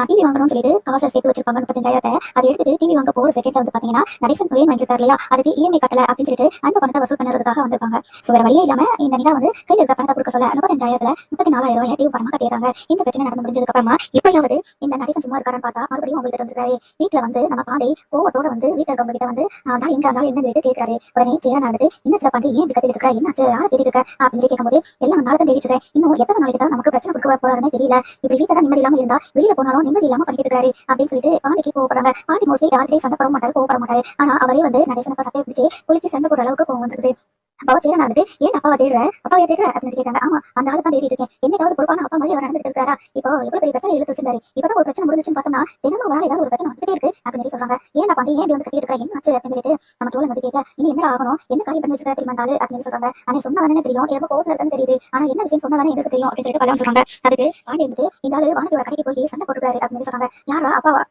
TV வாங்கணும்னு சொல்லிட்டு காசை சேர்த்து வச்சிருப்பாங்க 35,000. அதை எடுத்துட்டு டிவி வாங்க போற செகண்ட்ல வந்து பாத்தீங்கன்னா நடேசன் வேன் வாங்கியிருக்காரு இல்லையா, அதுக்கு இஎம்ஐ கட்டல அப்படின்னு சொல்லிட்டு அந்த பணத்தை வசூல் பண்ணுறதுக்காக வந்திருப்பாங்க. ஸோ வேற வழியே இல்லாம இந்த நிலா வந்து கையில் இருக்கிற பணத்தை கொடுக்க சொல்ல 35,000த்துல 34,000 டிவி பணமா கட்டிடுறாங்க. இந்த பிரச்சனை நடந்து முடிஞ்சதுக்கு அப்புறமா இப்பயாவது இந்த நடேசன் சும்மா இருக்காருன்னு பார்த்தா மறுபடியும் உங்களுக்கு இருந்திருக்காரு. வீட்டுல வந்து நம்ம பாண்டி கோவத்தோட வந்து வீட்டுல இருக்கவங்க கிட்ட வந்து நான் எங்க இருந்தாலும் என்ன சொல்லிட்டு கேட்காரு. உடனே சேரன் ஆகுது, என்ன பாண்டி ஏன் இப்படி கத்திட்டு இருக்க, என்னாச்சு, யாரை தேடிட்டு இருக்க அப்படின்னு கேட்கும்போது எல்லாம் நாளை தான் தேடிட்டு இருக்கேன், இன்னும் எத்தனை நாளைக்கு தான் நமக்கு பிரச்சனை கொடுக்க போறாருன்னே தெரியல, இப்படி வீட்டுல தான் நிம்மதி இல்லாம இருந்தா வெளியில போனாலும் நிம்மதி இல்லாம பண்ணிட்டு இருக்காரு அப்படின்னு சொல்லிட்டு பாண்டிக்கு கோவப்படுறாங்க. பாண்டி மோஸ்ட்லி யாருக்கையும் சண்டை போட மாட்டாரு, கோவப்பட மாட்டாரு. ஆனா அவரே வந்து நடேசனப்ப சட்டையை பிடிச்சி குளிச்சு சண்டை போடுற அளவுக்கு கோவம் வந்துருக்குது. அப்பா சேரன் வந்துட்டு ஏன் அப்பாவை தேடுற, அப்பாவை தேடுற அப்படின்னு கேட்காங்க. ஆமா, அந்த ஆளு தான் தேடிட்டு இருக்கேன், என்னைக்காவது பொறுப்பான அப்பா மாதிரி அவர் நடந்துட்டு இருக்காரா, இப்போ எவ்வளவு பெரிய பிரச்சனை இழுத்து வச்சிருந்தாரு, இப்பதான் ஒரு பிரச்சனை முடிஞ்சுன்னு பார்த்தோம்னா தினமும் வேலை ஏதாவது ஒரு பிரச்சனை வந்துட்டே இருக்கு அப்படின்னு சொல்றாங்க. ஏன் பாண்டி ஏன் வந்து கத்திட்டு இருக்கா, என்ன ஆச்சு அப்படின்னு சொல்லிட்டு நம்ம தோழன் வந்து கேட்க, இனி என்ன ஆகணும், என்ன காரியம் பண்ணி வச்சிருக்கா தெரியுமா இருந்தாலும் அப்படின்னு சொல்றாங்க. ஆனா சொன்னாதானே தெரியும், ரொம்ப கோவத்துல இருக்குன்னு தெரியுது, ஆனா என்ன விஷயம் சொன்னாதானே எனக்கு தெரியும் அப்படின்னு சொல்லிட்டு பலவன் சொல்றாங்க. அதுக்கு பாண்டி வந்துட்டு இந்த ஆளு வானத்தோட கடைக்கு போய் சண்டை போட்டுருக்காரு அப்படின்னு சொல்றாங்க. யாரா, அப்பாவா,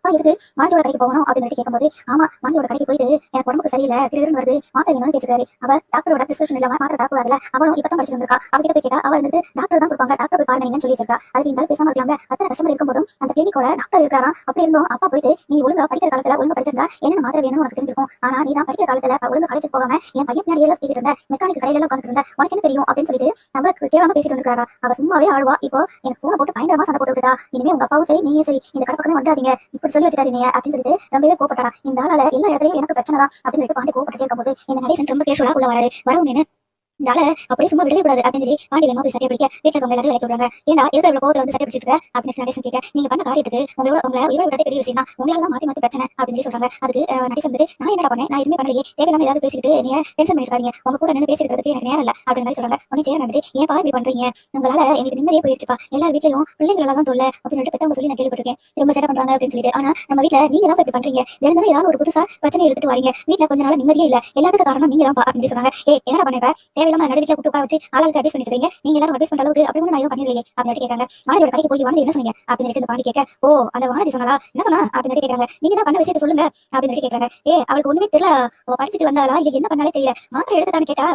அப்பா எதுக்கு மாணியோட கடைக்கு போகணும் அப்படின்னு கேட்கும்போது, ஆமா மாணியோட கடைக்கு போயிட்டு எனக்கு உடம்புக்கு சரியில்லை, திருன்னு வருது, மாத்திரை வேணும்னு கேட்டிருக்காரு. அவ டாக்டரோட பிரிஸ்கிரிப்ஷன் இல்லாம மாத்திரை தரக்கூடாதுல, அவளும் இப்பதான் படிச்சுட்டு இருக்கா, அவகிட்ட போய் கேட்டா அவ வந்துட்டு டாக்டர் தான் கொடுப்பாங்க, டாக்டர் போய் பாருங்கன்னு சொல்லி வச்சிருக்கா. அதுக்கு இந்த பேசாம இருக்காங்க. அத்தனை கஷ்டமா இருக்கும்போதும் அந்த கிளினிக்கோட டாக்டர் இருக்காராம். அப்படி இருந்தும் அப்பா போயிட்டு நீ ஒழுங்கா படிக்கிற காலத்துல ஒழுங்கா படிச்சிருந்தா என்ன மாத்திரை வேணும்னு உனக்கு தெரிஞ்சிருக்கும், ஆனா நீ தான் படிக்கிற காலத்துல ஒழுங்கா காலேஜ் போகாம என் பையன் பின்னாடி எல்லாம் சுத்திட்டு இருந்த, மெக்கானிக் கடையில எல்லாம் உட்காந்துட்டு இருந்த, உனக்கு என்ன தெரியும் அப்படின்னு சொல்லிட்டு நம்மளுக்கு கேவலமா பேசிட்டு இருக்காரா. அவ சும்மாவே ஆழ்வா. இப்போ எனக்கு போன போட்டு பயங்கரமா சண்டை போட்டு விட்டுட்டா, இனிமே உங்க அப்பாவும் சரி நீங்க சரி இந்த கடை பக்கமே வந்தாதீங்க இப்படி சொல்லி வச்சுட்டாரு நீ அப்படின்னு சொல்லிட்டு ரொம்பவே கோபப்பட்டாரா. இந்த ஆளால எல்லா இடத்துலயும் எனக்கு பிரச்சனை தான் அப்படின்னு சொல்லிட்டு பாண்டி கோபப்பட்டு இருக்கும்போது இந்த நடேசன் ரொம்ப கேஷுவலா உள்ள வராரு. வரவும் இருந்தால அப்படியே சும்மா விடவே கூடாது அப்படின்னு சொல்லி பாண்டி வேணுமா போய் சட்டை பிடிக்க வீட்டுல அவங்க எல்லாரும் விலைக்கு விடுறாங்க. ஏன்னா எதிர இவ்வளவு கோவத்துல வந்து சட்டை பிடிச்சிட்டு இருக்க அப்படின்னு நடேசன் கேட்க, நீங்க பண்ண காரியத்துக்கு உங்களை உயிரை விடவே பெரிய விஷயம் தான், உங்களால தான் மாத்தி மாத்தி பிரச்சனை அப்படின்னு சொல்றாங்க. அதுக்கு நடேசன் வந்துட்டு நான் என்னடா பண்ணேன், நான் எதுவுமே பண்ணலையே, தேவையில்லாம ஏதாவது பேசிக்கிட்டு நீங்க டென்ஷன் பண்ணிருக்காங்க, உங்க கூட நின்று பேசிக்கிறதுக்கு எனக்கு நேரம் இல்லை அப்படின்னு மாதிரி சொல்றாங்க. உடனே சேரன் வந்துட்டு ஏன் பா இப்படி பண்றீங்க, உங்களால எனக்கு நிம்மதியே போயிருச்சுப்பா, எல்லா வீட்லயும் பிள்ளைங்களால தான் தொல்லை அப்படின்னு சொல்லிட்டு பெத்தவங்க சொல்லி நான் கேள்விப்பட்டிருக்கேன், ரொம்ப சேட்டை பண்றாங்க அப்படின்னு சொல்லிட்டு. ஆனா நம்ம வீட்டுல நீங்க தான் இப்படி பண்றீங்க, தினம் ஏதாவது ஒரு புதுசா பிரச்சனை எடுத்துட்டு வரீங்க, வீட்டுல கொஞ்ச நாள் நிம்மதியே இல்ல, எல்லாத்துக்கும் காரணம் நீங்க தான் அப்படின்னு சொல்றாங்க. என்னடா பண்ண தேவையில்லாம நடு வீட்டுல கூப்பிட்டு ஆளுக்கு அட்வைஸ் பண்ணிட்டு இருக்கீங்க, நீங்க எல்லாரும் அட்வைஸ் பண்ற அளவுக்கு அப்படி ஒண்ணு நான் எதுவும் பண்ணிரலையே அப்படின்னு கேட்காங்க. வானதியோட கடைக்கு போய் வானதி என்ன சொன்னீங்க அப்படின்னு சொல்லிட்டு இந்த பாண்டி கேட்க, ஓ அந்த வானதி சொன்னாலா, என்ன சொன்னா அப்படின்னு கேட்கறாங்க. நீங்க தான் பண்ண விஷயத்தை சொல்லுங்க அப்படின்னு கேட்கறாங்க. அவளுக்கு ஒண்ணுமே தெரியல, படிச்சுட்டு வந்தாலா இல்ல என்ன பண்ணாலே தெரியல, மாத்திரை எடுத்துட்டான்னு கேட்டா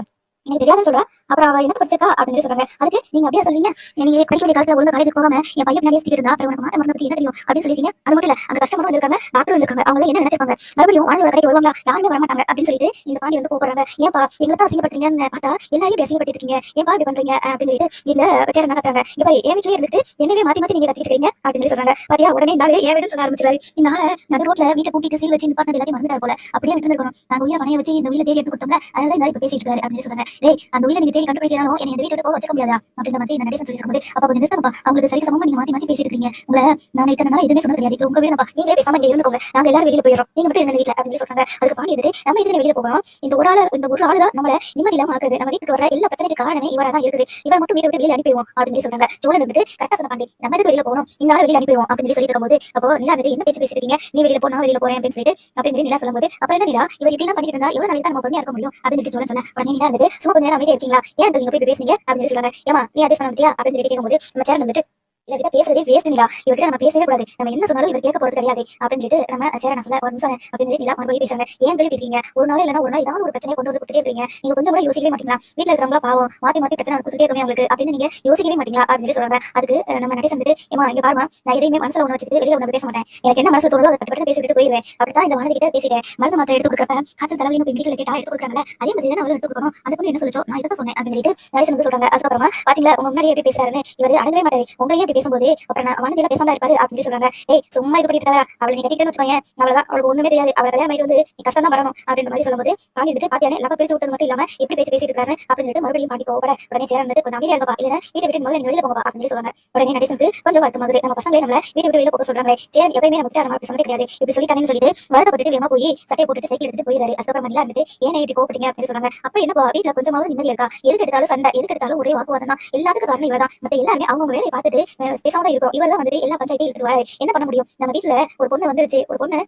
எனக்கு தெரியாதுன்னு சொல்றா, அப்புறம் அவ என்ன படிச்சிருக்கா அப்படின்னு சொல்றாங்க. அதுக்கு நீங்க அப்படியே சொல்றீங்க, நீங்க படிக்க வேண்டிய காலத்துல ஒழுங்கா காலேஜ் போகாம என் பையன் பின்னாடி இருந்தா அப்புறம் உனக்கு மாத்த மருந்து பத்தி என்ன தெரியும் அப்படின்னு சொல்லிருக்கீங்க. அது மட்டும் இல்ல அங்க கஸ்டமரும் இருக்காங்க, டாக்டர் இருக்காங்க, அவங்க என்ன நினைச்சிருப்பாங்க, மறுபடியும் வானதியோட கடைக்கு வருவாங்களா, யாருமே வர மாட்டாங்க அப்படின்னு சொல்லிட்டு இந்த பாண்டி வந்து கூப்பிடுறாங்க. ஏன்பா எங்களை தான் அசிங்கப்படுறீங்கன்னு பார்த்தா எல்லாரையும் அசிங்கப்பட்டு இருக்கீங்க, ஏன்பா இப்படி பண்றீங்க அப்படின்னு சொல்லிட்டு இந்த சேரன் கத்துறாங்க. இப்ப என் வீட்லயே இருந்துட்டு என்னவே மாத்தி மாத்தி நீங்க கத்திட்டு இருக்கீங்க அப்படின்னு சொல்றாங்க. பாத்தியா உடனே இந்த ஆளு ஏன் வீடுன்னு சொல்ல ஆரம்பிச்சிருவாரு. இந்த ஆளை நடு ரோட்ல வீட்டை கூட்டிட்டு சீல் வச்சு நிப்பாட்டினது எல்லாத்தையும் மறந்துட்டாரு போல, அப்படியே விட்டு இருக்கணும், நாங்க உயிரை பணைய வச்சு இந்த உயிரை தேடி எடுத்து கொடுத்தோம்ல, அதனால இந்த இப்ப பேசிட்டு இருக்காரு அப்படின்னு சொல்றாங்க. அந்த உயிரை நீங்க தேடி கண்டுபிடிச்சாலும் என்ன இந்த வீட்டை போக வச்சுக்க முடியாதா அப்படின்ற மாதிரி இந்த நடேசன் சொல்லிருக்கும்போது, அப்ப கொஞ்சம் நிறுத்தப்பா, அவங்களுக்கு சரி சமமா நீங்க மாத்தி மாத்தி பேசிட்டு இருக்கீங்க, உங்களை நான் இத்தனை நாள் எதுவுமே சொன்னது கிடையாது, உங்க வீடுப்பா, நீங்களே பேசாம இங்க இருந்துக்கோங்க, நாங்க எல்லாரும் வெளியில போயிடும், நீங்க மட்டும் இந்த வீட்டுல அப்படின்னு சொல்றாங்க. அதுக்கு பாண்டி எடுத்து நம்ம இதுல வெளியில போகணும், இந்த ஒரு ஆளு தான் நம்மள நிம்மதி இல்லாம ஆக்குது, நம்ம வீட்டுக்கு வர எல்லா பிரச்சனைக்கு காரணமே இவரா தான் இருக்குது, இவர் மட்டும் வீட்டை விட்டு வெளியில அனுப்பிடுவோம் அப்படின்னு சொல்றாங்க. சோழன் வந்துட்டு கரெக்டா சொன்ன பாண்டி, நம்ம இதுக்கு வெளியில போகணும், இந்த ஆளை வெளியில அனுப்பிடுவோம் அப்படின்னு சொல்லிட்டு இருக்கும்போது, அப்போ நிலா வந்து என்ன பேச்சு பேசிட்டு இருக்கீங்க, நீ வெளியில போனா வெளியில போறேன் அப்படின்னு சொல்லிட்டு அப்படின்னு நிலா சொல்லும்போது, அப்புறம் என்ன நிலா இவர் இப்படி எல்லாம் பண்ணிட்டு இருந்தா எவ்வளவு நாளைக்கு தான் நம்ம பொறுமையா இருக்க முடியும் அப்படின்னு சோழன் சொன்ன. உடனே நிலா வந்துட்டு சும்மா கொஞ்ச நேரம் அமைதியா இருக்கீங்களா, ஏன் நீங்க போய் பேசுனீங்க அப்படின்னு சொல்றாங்க. ஏமா நீ அட்வைஸ் பண்ண முடியா அப்படின்னு சொல்லி கேட்கும்போது நம்ம சேரன் வந்துட்டு இவர்கிட்ட பேசுறதே வேஸ்ட் நிலா, இவர்கிட்ட நம்ம பேசவே கூடாது, நம்ம என்ன சொன்னாலும் இவர் கேட்க போறது கிடையாது அப்படின்னு சொல்லிட்டு நம்ம சேரன் சொல்ல ஒரு நிமிஷம் அப்படின்னு நிலா மறுபடியும் பேசுறாங்க. ஏன் கேள்வி இருக்கீங்க, ஒரு நாள் இல்லைன்னா ஒரு நாள் ஏதாவது ஒரு பிரச்சனை கொண்டு வந்து கொடுத்துட்டே இருக்கீங்க, நீங்க கொஞ்சம் கூட யோசிக்கவே மாட்டீங்களா, வீட்டுல இருக்கிறவங்களா பாவம் மாத்தி மாத்தி பிரச்சனை கொடுத்துட்டே இருக்கவே உங்களுக்கு அப்படின்னு நீங்க யோசிக்கவே மாட்டீங்களா அப்படின்னு சொல்றாங்க. அதுக்கு நம்ம நடேசன் வந்துட்டு ஏமா இங்க பாருமா, நான் எதையுமே மனசுல ஒண்ணு வச்சுட்டு வெளியில ஒண்ணு பேச மாட்டேன், எனக்கு என்ன மனசு தோணுதோ அதை பட்டு பேசிட்டு போயிருவேன், அப்படித்தான் இந்த மனதிட்ட பேசிட்டேன், மருந்து மாத்திரை எடுத்து கொடுக்குறப்ப காய்ச்சல் தலைவலி மெடிக்கல் கேட்டா எடுத்து கொடுக்குறாங்க, அதே மாதிரி தான் அவளும் எடுத்து கொடுக்கணும், அந்த பொண்ணு என்ன சொல்லிச்சோ நான் இதை சொன்னேன் அப்படின்னு சொல்லிட்டு நடேசன் வந்து சொல்றாங்க. அதுக்கப்புறமா பாத்தீங்களா உங்க முன்னாடி எப்படி பேசுறாருன்னு, இவர் அடங்கவே மாட்டாரு, உங்களையே எப்படி பேசும்போது அப்புறம் வானதியில பேசாம இருப்பாரு அப்படின்னு சொல்றாங்க. சும்மா இது பண்ணிட்டு அவளை நீங்க கட்டிட்டு வச்சுக்கோங்க, அவ்வளவுதான், அவளுக்கு ஒண்ணுமே தெரியாது, அவளை கல்யாணம் பண்ணிட்டு வந்து நீ கஷ்டம் தான் படணும் அப்படின்ற மாதிரி சொல்லும்போது பாண்டி வந்துட்டு பாத்தியானே லவ பேச்சு விட்டது மட்டும் இல்லாம எப்படி பேச்சு பேசிட்டு இருக்காரு அப்படின்னு சொல்லிட்டு மறுபடியும் பாண்டி கோவப்பட உடனே சேரன் வந்து கொஞ்சம் அமைதியா இருப்பா, இல்ல வீட்டை விட்டு முதல்ல நீங்க வெளியில போங்க அப்படின்னு சொல்லுவாங்க. உடனே நடேசனுக்கு கொஞ்சம் வருத்தமாகுது, நம்ம பசங்களே நம்மள வீட்டை விட்டு வெளியில போக சொல்றாங்க, சேரன் எப்பயுமே நம்ம கிட்ட அப்படி சொன்னது கிடையாது, இப்படி சொல்லிட்டாங்கன்னு சொல்லிட்டு வருத்தப்பட்டு வேமா போய் சட்டையை போட்டுட்டு சைக்கிள் எடுத்துட்டு போயிடாரு. அதுக்கப்புறம் மணிலா இருந்துட்டு ஏன்னா இப்படி கோவப்பட்டீங்க அப்படின்னு சொல்றாங்க. அப்புறம் என்னப்பா வீட்டுல கொஞ்சமாவது நிம்மதியா இருக்கா, எதுக்கு எடுத்தாலும் சண்டை, எதுக்கு எடுத்தாலும் ஒரே வாக்குவாதம் தான், எல்லாத்துக்கும் காரணம் இவர் தான், மத்த எல்லாருமே அவங்க வேலையை பார்த்துட்டு பேசாம தான் இருக்கும், இவர் தான் வந்துட்டு எல்லா பஞ்சாயத்தையும் எடுத்துட்டு வராரு, என்ன பண்ண முடியும், நம்ம வீட்டுல ஒரு பொண்ணு வந்துருச்சு, ஒரு பொண்ணு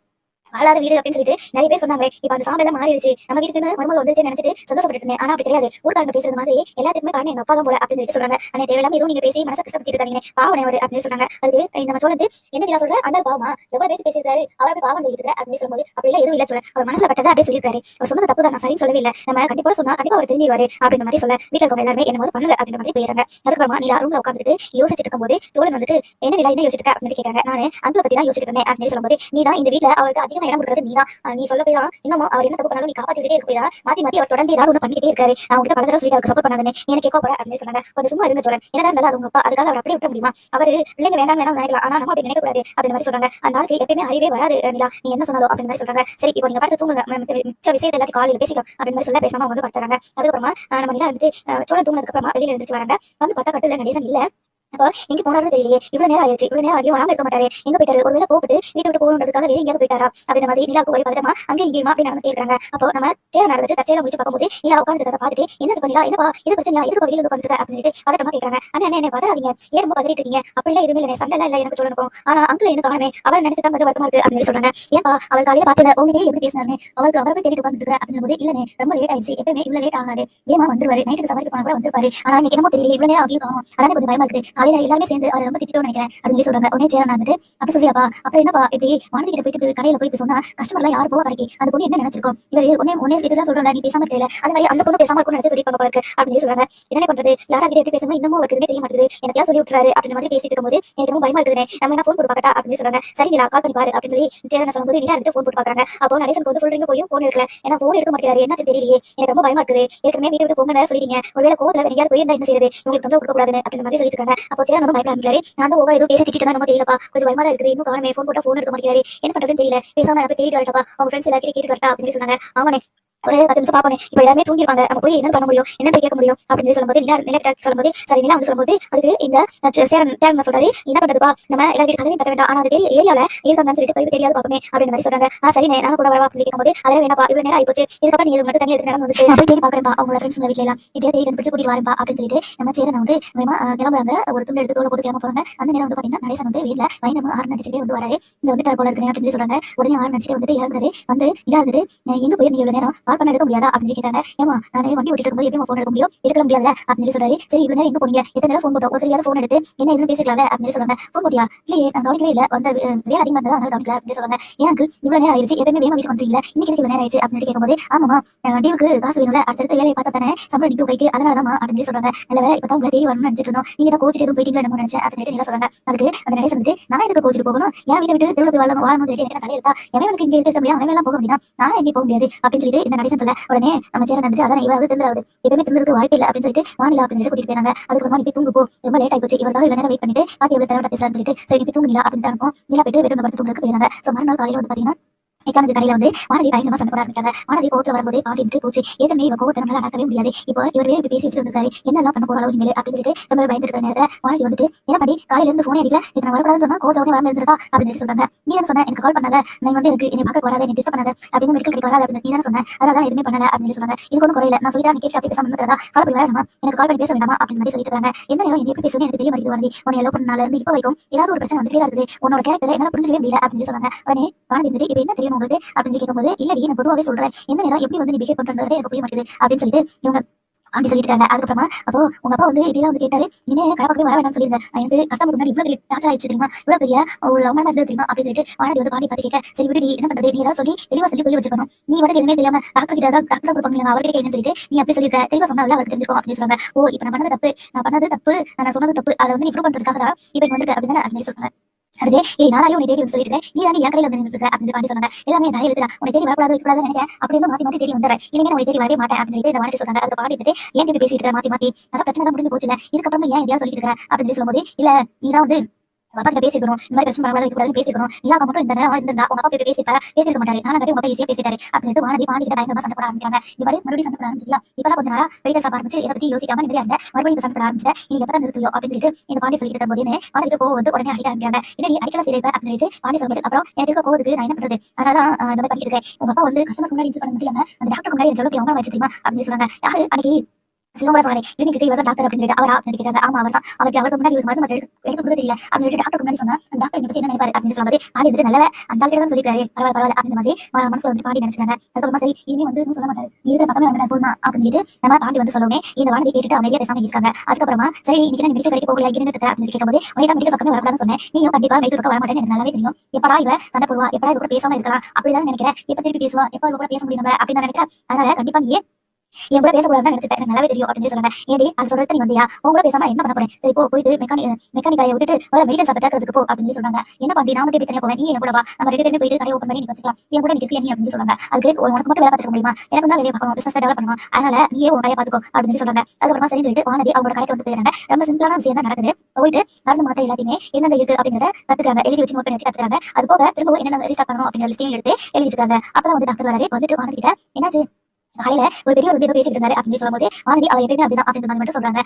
வாழாத வீடு அப்படின்னு சொல்லிட்டு நிறைய பேர் சொன்னாங்க. இப்ப அந்த சாம்பெல்லாம் மாறிடுச்சு, நம்ம வீட்டுக்குன்னு மருமகள் வந்துச்சு நினைச்சிட்டு சந்தோஷப்பட்டு இருந்தேன். ஆனா அப்படி கிடையாது. ஊர்க்காரங்க பேசுறது மாதிரி எல்லாத்துக்குமே காரணம் எங்க அப்பா தான் போல அப்படின்னு சொல்லிட்டு சொல்றாங்க. ஆனா தேவையில்லாம எதுவும் நீங்க பேசி மனசை கஷ்டப்படுத்திட்டு இருக்காங்க, பாவனை அவர் அப்படின்னு சொன்னாங்க. அதுக்கு இந்த நம்ம சொல்றது என்ன நீ சொல்ற அந்த பாவமா எவ்வளவு பேச்சு பேசியிருக்காரு, அவருக்கு பாவம் சொல்லிட்டு இருக்க அப்படின்னு சொல்லும்போது அப்படி எல்லாம் எதுவும் இல்ல சொல்ல, அவர் மனசுல பட்டதை அப்படியே சொல்லியிருக்காரு. அவர் சொன்னது தப்பு தான், நான் சரின்னு சொல்லவே இல்லை. நம்ம கண்டிப்பா சொன்னா கண்டிப்பா அவர் தெரிஞ்சிருவாரு அப்படின்ற மாதிரி சொல்ல வீட்டுல இருக்கவங்க எல்லாருமே என்ன மாதிரி பண்ணுங்க அப்படின்ற மாதிரி போயிடுறாங்க. அதுக்கப்புறமா நீலா ரூம்ல உட்காந்துட்டு யோசிச்சுட்டு இருக்கும்போது தோழன் வந்துட்டு என்ன நிலா என்ன யோசிச்சுட்டு அப்படின்னு கேட்கறாங்க. நான் அன்பை பத்தி தான் யோசிச்சுட்டு இருந்தேன் அப்படின்னு சொல்லும்போது நீ தான் இந்த வீட்டுல அவருக்கு அதிகமா இடம் கொடுக்கறது நீ தான், நீ சொல்ல போய் தான் இன்னமும் அவர் என்ன தப்பு பண்ணாலும் நீ காப்பாத்திட்டே இருக்க போய் தான் மாத்தி மாத்தி அவர் தொடர்ந்து ஏதாவது ஒன்று பண்ணிட்டே இருக்காரு. நான் உங்ககிட்ட பல தடவை சொல்லி அவருக்கு சப்போர்ட் பண்ணாதுன்னு எனக்கு கேட்க போறேன் அப்படின்னு சொன்னாங்க. கொஞ்சம் சும்மா இருங்க சொல்றேன், என்னதான் இருந்தாலும் அது உங்க அப்பா, அதுக்காக அவர் அப்படியே விட்ட முடியுமா? அவரு பிள்ளைங்க வேண்டாம் வேணாம் நினைக்கலாம், ஆனா நம்ம அப்படி நினைக்க கூடாது அப்படின்னு மாதிரி சொல்றாங்க. அந்த ஆளுக்கு எப்பயுமே அறிவே வராது நிலா, நீ என்ன சொன்னாலும் அப்படின்னு மாதிரி சொல்றாங்க. சரி இப்போ நீங்க படத்தை தூங்குங்க, மிச்ச விஷயத்தை எல்லாத்தையும் காலையில் பேசிக்கலாம் அப்படின்னு மாதிரி சொல்ல பேசாம அவங்க வந்து படுத்துறாங்க. அதுக்கப்புறமா நம்ம நிலா வந்துட்டு சோழன் தூங்கினதுக்கு அப்புறமா வெளியில எழுந்திரிச்சு வராங்க. வந்து பார்த்தா கட்டுல நடேசன் இல்ல. அப்போ எங்க போனாருன்னு தெரியலையே, இவ்வளவு நேரம் ஆயிடுச்சு, இவ்வளவு நேரம் ஆகியும் வராம இருக்க மாட்டாரு, எங்க போயிட்டாரு? ஒருவேளை போட்டு வீட்டை விட்டு போகணுன்றதுக்காக வேற எங்கேயாவது போயிட்டாரா அப்படின்ற மாதிரி நிலாவுக்கு ஒரு பதட்டமா அங்கே இங்கேயுமா அப்படின்னு நடந்து இருக்காங்க. அப்போ நம்ம சேரன் வந்துட்டு தச்சையில முடிச்சு பார்க்கும்போது நிலா உட்காந்துருக்கதை பார்த்துட்டு என்ன பண்ணலாம், என்னப்பா இது பிரச்சனையா, எதுக்கு வெளியில உட்காந்துருக்க அப்படின்னு பதட்டமா கேட்கறாங்க. ஆனா என்ன பதறாதீங்க, ஏன் ரொம்ப பதறிட்டு இருக்கீங்க, அப்படிலாம் எதுவுமே இல்லை, சண்டை இல்ல எனக்கு சொல்லணும், ஆனா அங்கிள் என்ன காணுமே, அவரை நினைச்சுதான் கொஞ்சம் வருத்தமா இருக்கு அப்படின்னு சொல்றாங்க. ஏன்பா அவர் காலையில பார்த்துல உங்ககிட்ட எப்படி பேசினாரு, அவருக்கு அவரை தேடிட்டு உட்காந்துட்டு அப்படின்னு போது இல்லனே ரொம்ப லேட் ஆயிடுச்சு, எப்பவுமே இவ்வளவு லேட் ஆகாது, ஏமா வந்துருவாரு, நைட்டுக்கு சமைக்க போனா கூட வந்துருப்பாரு, ஆனா இன்னைக்கு என்னமோ தெரியல இவ்வளவு நேரம் ஆகியும் காணும், அதானே கொஞ்சம் பயமா இருக்கு, காலையில எல்லாருமே சேர்ந்து அவர் ரொம்ப திட்டோன்னு நினைக்கிறேன் அப்படின்னு சொல்றாங்க. உடனே சேரன் வந்துட்டு அப்ப சொல்லியாப்பா அப்புறம் என்னப்பா இப்படி வானதி கிட்ட போயிட்டு கடையில போய் சொன்னா கஸ்டமர்லாம் யாரும் போவா கடைக்கு, அந்த பொண்ணு என்ன நினைச்சிருக்கோம், இவரு உடனே இதுதான் சொல்றேன் நீ பேசாம தெரியல, அது மாதிரி அந்த பொண்ணு பேசாம இருக்கும்னு நினைச்சு சொல்லிருப்பாங்க போல இருக்கு அப்படின்னு சொல்றாங்க. என்ன பண்றது, யாராகிட்ட எப்படி பேசணும் இன்னமும் அவருக்கு தெரிய மாட்டேது, எனக்கு யார் சொல்லி விட்டுறாரு அப்படின்னு மாதிரி பேசிட்டு இருக்கும்போது எனக்கு ரொம்ப பயமா இருக்குதுனே, நம்ம என்ன போன் போட்டு பார்க்கட்டா அப்படின்னு சொல்றாங்க. சரி நீலா கால் பண்ணி பாரு அப்படின்னு சொல்லி சேரன் சொல்லும்போது நீலா எடுத்து போன் போட்டு பாக்குறாங்க. அப்போ நடேசனுக்கு வந்து ஃபுல் ரிங் போயும் போன் எடுக்கல, ஏன்னா போன் எடுக்க மாட்டேங்கிறாரு, என்ன தெரியலையே, எனக்கு ரொம்ப பயமா இருக்குது, ஏற்கனவே வீட்டு விட்டு போங்க சொல்லிட்டீங்க, ஒருவேளை கோவத்துல எங்கேயாவது போய் என்ன செய்யுது, உங்களுக்கு தொந்தரவு கொடுக்க கூடாதுன்னு அப்படின்னு மாதிரி சொல்லிட்டு இருக்காங்க. அப்போ சேரன் ரொம்ப பயப்பட ஆரம்பிக்கிறாரு. நான் தான் ஒவ்வொரு ஏதோ பேசி திட்டிட்டு நம்ம தெரியலப்பா, கொஞ்சம் பயமா இருக்குது, இன்னும் காணுமே, போன் போட்டா போன் எடுக்க மாட்டேங்கிறாரு, என்ன பண்றதுன்னு தெரியல, பேசாம நான் போய் தேடிட்டு வரட்டப்பா, அவங்க ஃப்ரெண்ட்ஸ் எல்லாத்தையும் கேட்டு வரட்டா அப்படின்னு சொன்னாங்க. ஆமாண்ணே ஒரு 10 நிமிஷம் பாப்போம், இப்ப எல்லாருமே தூங்கிருப்பாங்க, நம்ம போய் என்ன பண்ண முடியும், என்ன கேட்க முடியும் அப்படின்னு சொல்லும்போது நிலா சொல்லும்போது சரி நிலா வந்து சொல்லும்போது அதுக்கு இந்த சேரன் சொல்றாரு என்ன பண்றதுப்பா, நம்ம எல்லாரும் கதவையும் தட்ட வேண்டாம், ஆனா அது ஏரியால இருக்காங்கன்னு சொல்லிட்டு போய் தெரியாது பாப்போமே அப்படின்னு மாதிரி சொல்றாங்க. சரிண்ணே நானும் கூட வரவா அப்படின்னு கேட்கும்போது அதே வேணாப்பா, இவ்வளவு நேரம் ஆயிப்போச்சு, இதுக்கப்புறம் நீ மட்டும் தனியாக இருக்கு நடந்து வந்துட்டு நான் போய் தேடி பாக்குறேன்ப்பா, அவங்களோட ஃப்ரெண்ட்ஸ் வீட்டுல எல்லாம் இப்படியே தேடி பிடிச்சு கூட்டிட்டு வரேன்ப்பா அப்படின்னு சொல்லிட்டு நம்ம சேரன் வந்து கிளம்புறாங்க. ஒரு துண்டு எடுத்து தோலை போட்டு கிளம்ப போறாங்க. அந்த நேரம் வந்து பாத்தீங்கன்னா நடேசன் வந்து வீட்டுல பயங்கரமா ஆறு நடிச்சுட்டே வந்து வராரு. இந்த வந்துட்டு போல இருக்கேன் அப்படின்னு சொல்றாங்க. உடனே ஆறு நடிச்சுட்டே வந்துட்டு இறங்குறாரு. வந்து இதா இருந்துட்டு எங்க போய் நீ இவ்வளவு நேரம் கால் பண்ண எடுக்க முடியாதா அப்படின்னு கேட்டாங்க. ஏமா நான் வண்டி ஓட்டிட்டு இருக்கும்போது எப்படி போன் எடுக்க முடியும், எடுக்க முடியாதுல அப்படின்னு சொல்றாரு. சரி இவ்வளவு நேரம் எங்க போனீங்க, எத்தனை நேரம் போன் போட்டோம், ஒரு சரியாத போன் எடுத்து என்ன எதுவும் பேசிக்கலாம்ல அப்படின்னு சொல்றாங்க. போன் போட்டியா, இல்லையே நான் கவனிக்கவே இல்லை, வந்த வேலை அதிகமா இருந்ததா அதனால கவனிக்கல அப்படின்னு சொல்றாங்க. ஏன் அங்கிள் இவ்வளவு நேரம் ஆயிடுச்சு, எப்பயுமே வேமா வீட்டுக்கு வந்துருவீங்களா, இன்னைக்கு இவ்வளவு நேரம் ஆயிடுச்சு அப்படின்னு கேட்கும்போது ஆமாமா டிவுக்கு காசு வேணும்ல, அடுத்தடுத்த வேலையை பார்த்தா தானே சம்பளம் நிற்கும் கைக்கு, அதனாலதான் அப்படின்னு சொல்றாங்க. நல்ல வேலை இப்பதான் உங்களை தேடி வரணும்னு நினைச்சிட்டு இருந்தோம், நீங்க தான் கோச்சிட்டு எதுவும் போயிட்டீங்களா நம்ம நினைச்சேன் அப்படின்னு என்ன சொல்றாங்க. அதுக்கு அந்த நடேசன் வந்து நான் எதுக்கு கோச்சிட்டு போகணும், என் வீட்டை விட்டு தெருவில் போய் வாழணும் சொல்லி எனக்கு தலையெடுத்தா எவனுக்கு இங்கே இருக்க முடியும், அவன் எல்லாம் போக முடியும், நான் எங்கே போக முடியாது அப்படின்னு சொல்லிட்டு இந்த நடேசன் சொல்ல உடனே நம்ம சேரன் வந்துட்டு அதான் இவராவது தெரிஞ்சாவது எப்பவுமே தெரிஞ்சதுக்கு வாய்ப்பு இல்லை அப்படின்னு சொல்லிட்டு வானிலா அப்படின்னு சொல்லி கூட்டிட்டு போறாங்க. அதுக்கப்புறமா நீ தூங்கு போ, ரொம்ப லேட் ஆயிடுச்சு, இவருக்காக இவ்வளவு நேரம் வெயிட் பண்ணிட்டு பாத்தி எவ்வளவு தலைவட்ட பேசலாம்னு சொல்லிட்டு சரி நீ தூங்குனிலா அப்படின்னு அனுப்போம். நிலா போயிட்டு வெறும் படுத்து தூங்குறதுக்கு போயிறாங்க. சோ மறுநாள் காலையில வந்து பாத்தீங்கன்னா மேக்கானது கடையில வந்து வானதி பயங்கரமா சண்டை போட ஆரம்பிச்சாங்க. வானதி கோவத்துல வரும்போதே பாட்டிட்டு போச்சு, ஏற்கனவே இவ கோவத்தை நம்மளால அடக்கவே முடியாது, இப்போ இவர் இப்படி பேசி வச்சுட்டு வந்திருக்காரு, என்னெல்லாம் பண்ண போறாளோ இனிமேல் அப்படின்னு சொல்லிட்டு ரொம்ப பயந்துட்டு இருக்க நேரத்துல வானதி வந்துட்டு என்ன பண்ணி காலையில இருந்து போனே அடிக்கல, இதை நான் வரக்கூடாதுன்னு சொன்னா கோவத்தோட வராம இருந்திருக்கா அப்படின்னு சொல்றாங்க. நீ என்ன சொன்ன, எனக்கு கால் பண்ணாத, நீ வந்து எனக்கு என்னை பார்க்க வராத, என்ன டிஸ்டர்ப் பண்ணாத அப்படின்னு மெடிக்கல் கிடைக்க வராது அப்படின்னு நீ தானே சொன்ன, அதனால எதுவுமே பண்ணல அப்படின்னு சொன்னாங்க. இது ஒன்றும் குறையில, நான் சொல்லிட்டா நீ கேட்டு அப்படி பேசாம இருக்கிறதா, கால் பண்ணி வரணுமா, எனக்கு கால் பண்ணி பேச வேண்டாமா அப்படின்னு மாதிரி சொல்லிட்டு இருக்காங்க. என்ன நேரம் என்ன எப்படி பேசுவேன் எனக்கு தெரிய மாட்டேங்குது வானதி, உன்னை எல்லாம் பண்ண நாள்ல இருந்து இப்போ வரைக்கும் ஏதாவது ஒரு பிரச்சனை வந்துட்டே இருக்குது, உன்னோட கேரக்டர் என்னால புரிஞ்சுக்கவே முடியல அப்படின்னு சொன்னாங்க. உடனே வானதி வந்துட்டு இப்ப என்ன தெரியும் உங்களுக்கு அப்படின்னு கேட்கும்போது இல்லடி நான் பொதுவாகவே சொல்றேன், எந்த நேரம் எப்படி வந்து நீ பிஹேவ் பண்றது எனக்கு புரிய மாட்டேங்குது அப்படின்னு சொல்லிட்டு இவங்க அப்படி சொல்லிட்டு இருக்காங்க. அதுக்கப்புறமா அப்போ உங்க அப்பா வந்து இப்படிலாம் வந்து கேட்டாரு, இனிமே கடை பக்கமே வர வேண்டாம்னு சொல்லிருங்க, எனக்கு கஷ்டப்பட்டு முன்னாடி இவ்வளவு பெரிய டார்ச்சர் ஆயிடுச்சு தெரியுமா, இவ்வளவு பெரிய ஒரு அவமானமா இருந்தது தெரியுமா அப்படின்னு சொல்லிட்டு வானதி வந்து பாண்டி பார்த்து கேட்க சரி விடுடி என்ன பண்றது, நீ ஏதாவது சொல்லி தெளிவா சொல்லி புரிய வச்சுக்கணும், நீ வந்து எதுவுமே தெரியாம டாக்டர் கிட்ட ஏதாவது டாக்டர் கொடுப்பாங்க அவர்கிட்ட கேட்கன்னு சொல்லிட்டு நீ அப்படி சொல்லிருக்க, தெளிவா சொன்னா அவருக்கு தெரிஞ்சுக்கும் அப்படின்னு சொல்றாங்க. ஓ இப்ப நான் பண்ணது தப்பு, நான் சொன்னது தப்பு, அதை வந்து நீ ப்ரூவ் பண்றதுக்காக தான் இப்ப வந்துட்டு அப்படிதானே அப்படின்னு சொல்றாங்க. அதுக்கு நாளையும் உன்னை தேடி வந்து சொல்லிட்டு நீ தான் என் கடையில வந்து நின்றுருக்க அப்படின்னு பாண்டி சொன்னாங்க. எல்லாமே தலை எழுதுறா, உன்னை தேடி வரக்கூடாது வைக்கூடாது நினைக்கிறேன், அப்படி இருந்து மாத்தி மாத்தி தேடி வந்துடுறேன், இனிமே உன்னை தேடி வரவே மாட்டேன் அப்படின்னு சொல்லிட்டு இந்த வானதி சொல்றாங்க. அதுக்கு பாண்டி வந்துட்டு ஏன் இப்படி பேசிட்டு இருக்க மாத்தி மாத்தி, அதான் பிரச்சனை தான் முடிஞ்சு போச்சுல, இதுக்கப்புறம் ஏன் எதையா சொல்லிட்டு இருக்க அப்படின்னு சொல்லும்போது இல்ல நீ தான் வந்து உங்க அப்பா கிட்ட பேசிக்கணும், இந்த மாதிரி பிரச்சனை பண்ணக்கூடாது வைக்கக்கூடாது பேசிக்கணும், நிலாக்க மட்டும் இந்த நேரம் இருந்திருந்தா உங்க அப்பா கிட்ட பேசிருக்க மாட்டாரு, நானும் கட்டி உங்க அப்பா ஈஸியா பேசிட்டாரு அப்படின்னு வானதி பாண்டி கிட்ட பயங்கரமா சண்டை போட ஆரம்பிக்கிறாங்க. இந்த மாதிரி மறுபடியும் சண்டை போட ஆரம்பிச்சியா, இப்பெல்லாம் கொஞ்சம் நாளா வெளியில சாப்பிட ஆரம்பிச்சு இதை பத்தி யோசிக்காம நிம்மதியா இருந்த மறுபடியும் சண்டை போட ஆரம்பிச்சு நீ எப்பதான் நிறுத்தியோ அப்படின்னு சொல்லிட்டு இந்த பாண்டி சொல்லிட்டு இருக்கும்போது வானதிக்கு கோவம் வந்து உடனே அடிக்க ஆரம்பிக்கிறாங்க. என்ன நீ அடிக்கல செய்யற அப்படின்னு சொல்லிட்டு பாண்டி சொல்லும்போது அப்புறம் எனக்கு இருக்க கோவத்துக்கு நான் என்ன பண்றது, அதனாலதான் இந்த மாதிரி பண்ணிட்டு இருக்கேன், உங்க அப்பா வந்து கஸ்டமர் முன்னாடி இது பண்ண முடியாம அந்த டாக்டர் முன்னாடி எனக்கு எவ்வளவு அவமானம் வச்சு தெரியுமா அப்படின்னு சொல்றாங்க. யாரு அன்னைக்கு சில முறை சொன்னேன் கிளினிக்கு இவர் டாக்டர் அப்படின்னு சொல்லிட்டு அவரா அப்படின்னு கேட்டாங்க. ஆமா அவர் தான். அவருக்கு முன்னாடி மருந்து மட்டும் எடுத்து கொடுத்தது இல்ல அப்படின்னு சொல்லிட்டு டாக்டர் முன்னாடி சொன்னா அந்த டாக்டர் பத்தி என்ன நினைப்பாரு அப்படின்னு சொல்லும்போது பாண்டி வந்துட்டு நல்லவே அந்த ஆள்கிட்ட தான் சொல்லிருக்காரு பரவாயில்ல அப்படின்னு மாதிரி மனசுல வந்து பாண்டி நினைச்சாங்க. அதுக்கப்புறமா சரி இனிமே வந்து சொல்ல மாட்டாரு நீ இருக்கிற பக்கமே வந்து போதுமா அப்படின்னு சொல்லிட்டு நம்ம பாண்டி வந்து சொல்லவே இந்த வானதி கேட்டுட்டு அமைதியா பேசாம இருக்காங்க. அதுக்கப்புறமா சரி இன்னைக்கு நான் மெடிக்கல் கடைக்கு போகலையா இருந்துட்டு இருக்கேன் அப்படின்னு கேட்கும்போது உனக்கு மெடிக்கல் பக்கமே வரக்கூடாதுன்னு சொன்னேன். நீயும் கண்டிப்பா மெடிக்கல் பக்கம் வர மாட்டேன்னு எனக்கு நல்லாவே தெரியும். எப்படா இவ சண்டை போடுவா எப்படா இவ கூட பேசாம இருக்கலாம் அப்படிதான் நினைக்கிறேன். எப்ப திருப்பி பேசுவா எப்ப இவ கூட பேச முடியும் அப்படின்னு நான் நினைக்கிறேன். அதனால கண்டிப்பா நீ என் கூட பேசக்கூடாதுன்னு நினைச்சிட்டேன் எனக்கு நல்லாவே தெரியும் அப்படின்னு சொல்லுங்க. ஏடி அது சொல்றது நீ வந்தியா உங்க கூட பேசாம என்ன பண்ண போறேன் சரி போயிட்டு மெக்கானிக் கடையை விட்டுட்டு மெடிக்கல் ஷாப் திறக்கிறதுக்கு போ அப்படின்னு சொல்றாங்க. என்ன பண்ணி நான் மட்டும் தனியா போவேன் நீ என் கூட வா நம்ம ரெண்டு பேரும் போயிட்டு கடையை ஓப்பன் பண்ணி நீ வச்சுக்கலாம் என் கூட நிற்கிறியா நீ அப்படின்னு சொல்றாங்க. அதுக்கு உனக்கு மட்டும் வேலை பார்த்துக்க முடியுமா எனக்கு தான் வேலையை பார்க்கணும் பிசினஸ் டெவலப் பண்ணணும் அதனால நீயே உன் கடையை பார்த்துக்கோ அப்படின்னு சொல்றாங்க. அதுக்கப்புறமா சரி சொல்லிட்டு வானதி அவங்களோட கடைக்கு வந்து போயிடுறாங்க. ரொம்ப சிம்பிளான விஷயம் தான் நடக்குது. போயிட்டு மருந்து மாத்திரை எல்லாத்தையுமே என்னென்ன இருக்கு அப்படிங்கிறத கத்துக்காங்க எழுதி வச்சு நோட் பண்ணி வச்சு கத்துக்காங்க. அது போக திரும்ப என்னென்ன ரெஜிஸ்டர் பண்ணணும் அப்படிங்கிற லிஸ்டையும் எடுத்து எழுதிட்டு இருக்காங்க. அப்பதான் வந்து டாக்டர் வராரு வந்துட்டு வானதி கிட்ட என்னாச்சு காலையில ஒரு பெரியவர் வந்து ஏதோ பேசிட்டு இருந்தாரு அப்படின்னு சொல்லும்போது வானதி அவ எப்பயுமே அப்படிதான் அப்படின்ற மாதிரி மட்டும் சொல்றாங்க.